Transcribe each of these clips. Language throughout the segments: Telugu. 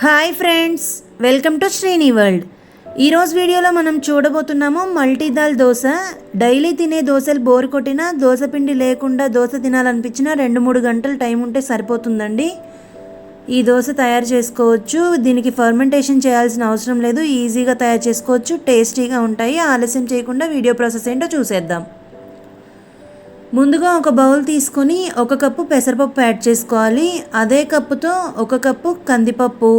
Hi friends, welcome to Srini world. ఈరోజు వీడియోలో మనం చూడబోతున్నాము మల్టీ దాల్ దోశ. డైలీ తినే దోశలు బోర్ కొట్టినా, దోశ పిండి లేకుండా దోశ తినాలనిపించినా 2-3 గంటలు టైం ఉంటే సరిపోతుందండి. ఈ దోశ తయారు చేసుకోవచ్చు. దీనికి ఫర్మెంటేషన్ చేయాల్సిన అవసరం లేదు, ఈజీగా తయారు చేసుకోవచ్చు, టేస్టీగా ఉంటాయి. ఆలస్యం చేయకుండా వీడియో ప్రాసెస్ ఏంటో చూసేద్దాం. ముందుగా ఒక బౌల్ తీసుకొని 1 కప్పు పెసరపప్పు యాడ్ చేసుకోవాలి. అదే కప్పుతో 1 కప్పు కందిపప్పు,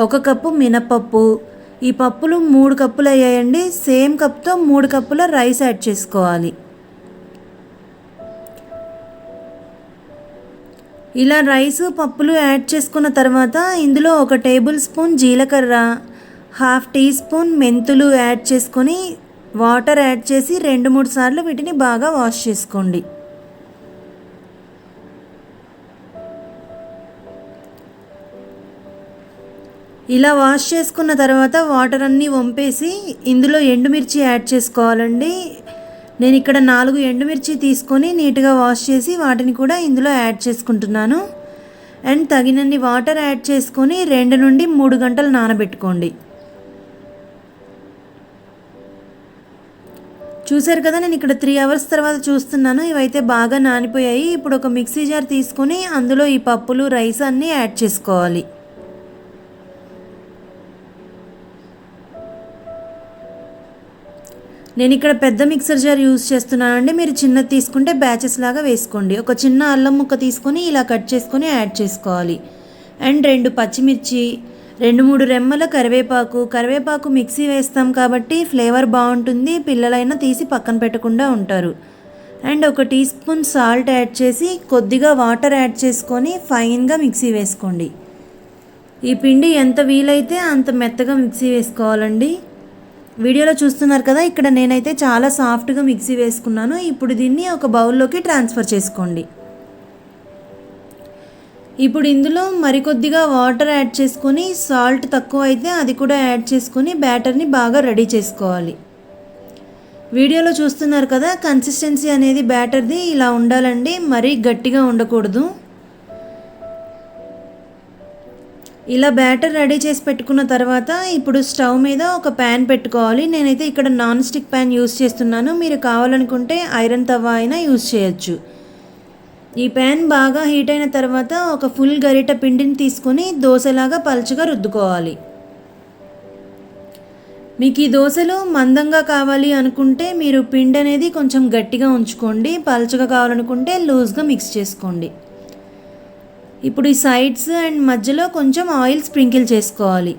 1 కప్పు మినపప్పు. ఈ పప్పులు 3 కప్పులు అయ్యాయండి. సేమ్ కప్తో 3 కప్పుల రైస్ యాడ్ చేసుకోవాలి. ఇలా రైస్ పప్పులు యాడ్ చేసుకున్న తర్వాత ఇందులో 1 టేబుల్ స్పూన్ జీలకర్ర, 1/2 టీ స్పూన్ మెంతులు యాడ్ చేసుకొని వాటర్ యాడ్ చేసి 2-3 సార్లు వీటిని బాగా వాష్ చేసుకోండి. ఇలా వాష్ చేసుకున్న తర్వాత వాటర్ అన్నీ వంపేసి ఇందులో ఎండుమిర్చి యాడ్ చేసుకోవాలండి. నేను ఇక్కడ 4 ఎండుమిర్చి తీసుకొని నీట్గా వాష్ చేసి వాటిని కూడా ఇందులో యాడ్ చేసుకుంటున్నాను. అండ్ తగినన్ని వాటర్ యాడ్ చేసుకొని 2 నుండి 3 గంటలు నానబెట్టుకోండి. చూసారు కదా, నేను ఇక్కడ 3 అవర్స్ తర్వాత చూస్తున్నాను. ఇవైతే బాగా నానిపోయాయి. ఇప్పుడు ఒక మిక్సీ జార్ తీసుకొని అందులో ఈ పప్పులు, రైస్ అన్నీ యాడ్ చేసుకోవాలి. నేను ఇక్కడ పెద్ద మిక్సర్ జార్ యూజ్ చేస్తున్నానండి. మీరు చిన్నది తీసుకుంటే బ్యాచెస్ లాగా వేసుకోండి. ఒక చిన్న అల్లం ముక్క తీసుకొని ఇలా కట్ చేసుకొని యాడ్ చేసుకోవాలి. అండ్ 2 పచ్చిమిర్చి, 2-3 రెమ్మల కరివేపాకు మిక్సీ వేస్తాం కాబట్టి ఫ్లేవర్ బాగుంటుంది. పిల్లలైనా తీసి పక్కన పెట్టకుండా ఉంటారు. And 1 teaspoon salt add చేసి కొద్దిగా వాటర్ యాడ్ చేసుకొని ఫైన్గా మిక్సీ వేసుకోండి. ఈ పిండి ఎంత వీలైతే అంత మెత్తగా మిక్సీ వేసుకోవాలండి. వీడియోలో చూస్తున్నారు కదా, ఇక్కడ నేనైతే చాలా సాఫ్ట్గా మిక్సీ వేసుకున్నాను. ఇప్పుడు దీన్ని ఒక బౌల్లోకి ట్రాన్స్ఫర్ చేసుకోండి. ఇప్పుడు ఇందులో మరికొద్దిగా వాటర్ యాడ్ చేసుకొని సాల్ట్ తక్కువ అయితే అది కూడా యాడ్ చేసుకొని బ్యాటర్ని బాగా రెడీ చేసుకోవాలి. వీడియోలో చూస్తున్నారు కదా, కన్సిస్టెన్సీ అనేది బ్యాటర్ది ఇలా ఉండాలండి, మరీ గట్టిగా ఉండకూడదు. ఇలా బ్యాటర్ రెడీ చేసి పెట్టుకున్న తర్వాత ఇప్పుడు స్టవ్ మీద ఒక ప్యాన్ పెట్టుకోవాలి. నేనైతే ఇక్కడ నాన్ స్టిక్ ప్యాన్ యూస్ చేస్తున్నాను. మీరు కావాలనుకుంటే ఐరన్ తవా అయినా యూస్ చేయొచ్చు. ఈ ప్యాన్ బాగా హీట్ అయిన తర్వాత ఒక ఫుల్ గరిట పిండిని తీసుకొని దోశలాగా పలుచగా రుద్దుకోవాలి. మీకు ఈ దోశలు మందంగా కావాలి అనుకుంటే మీరు పిండి అనేది కొంచెం గట్టిగా ఉంచుకోండి, పలుచగా కావాలనుకుంటే లూజ్గా మిక్స్ చేసుకోండి. ఇప్పుడు ఈ సైడ్స్ అండ్ మధ్యలో కొంచెం ఆయిల్ స్ప్రింకిల్ చేసుకోవాలి.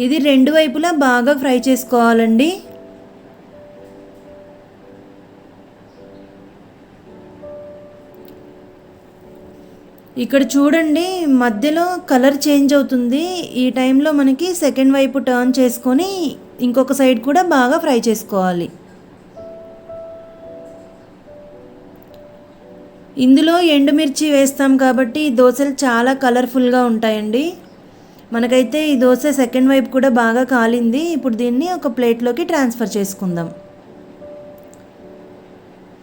ఇది 2 వైపులా బాగా ఫ్రై చేసుకోవాలండి. ఇక్కడ చూడండి, మధ్యలో కలర్ చేంజ్ అవుతుంది. ఈ టైంలో మనకి సెకండ్ వైపు టర్న్ చేసుకొని ఇంకొక సైడ్ కూడా బాగా ఫ్రై చేసుకోవాలి. ఇందులో ఎండుమిర్చి వేస్తాం కాబట్టి ఈ దోశలు చాలా కలర్ఫుల్గా ఉంటాయండి. మనకైతే ఈ దోశ సెకండ్ వైపు కూడా బాగా కాలింది. ఇప్పుడు దీన్ని ఒక ప్లేట్లోకి ట్రాన్స్ఫర్ చేసుకుందాం.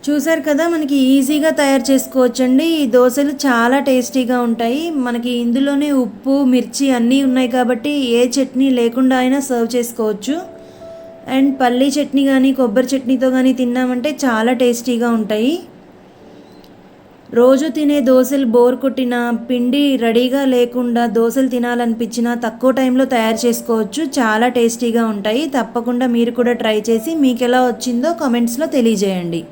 చూసారు కదా, మనకి ఈజీగా తయారు చేసుకోవచ్చండి. ఈ దోశలు చాలా టేస్టీగా ఉంటాయి. మనకి ఇందులోనే ఉప్పు, మిర్చి అన్నీ ఉన్నాయి కాబట్టి ఏ చట్నీ లేకుండా అయినా సర్వ్ చేసుకోవచ్చు. అండ్ పల్లీ చట్నీ కానీ కొబ్బరి చట్నీతో కానీ తిన్నామంటే చాలా టేస్టీగా ఉంటాయి. రోజు తినే దోశలు బోర్ కొట్టినా, పిండి రెడీగా లేకుండా దోశలు తినాలనిపించినా తక్కువ టైంలో తయారు చేసుకోవచ్చు. చాలా టేస్టీగా ఉంటాయి. తప్పకుండా మీరు కూడా ట్రై చేసి మీకు ఎలా వచ్చిందో కామెంట్స్లో తెలియజేయండి.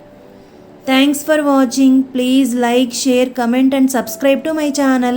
Thanks for watching. Please like, share, comment and subscribe to my channel.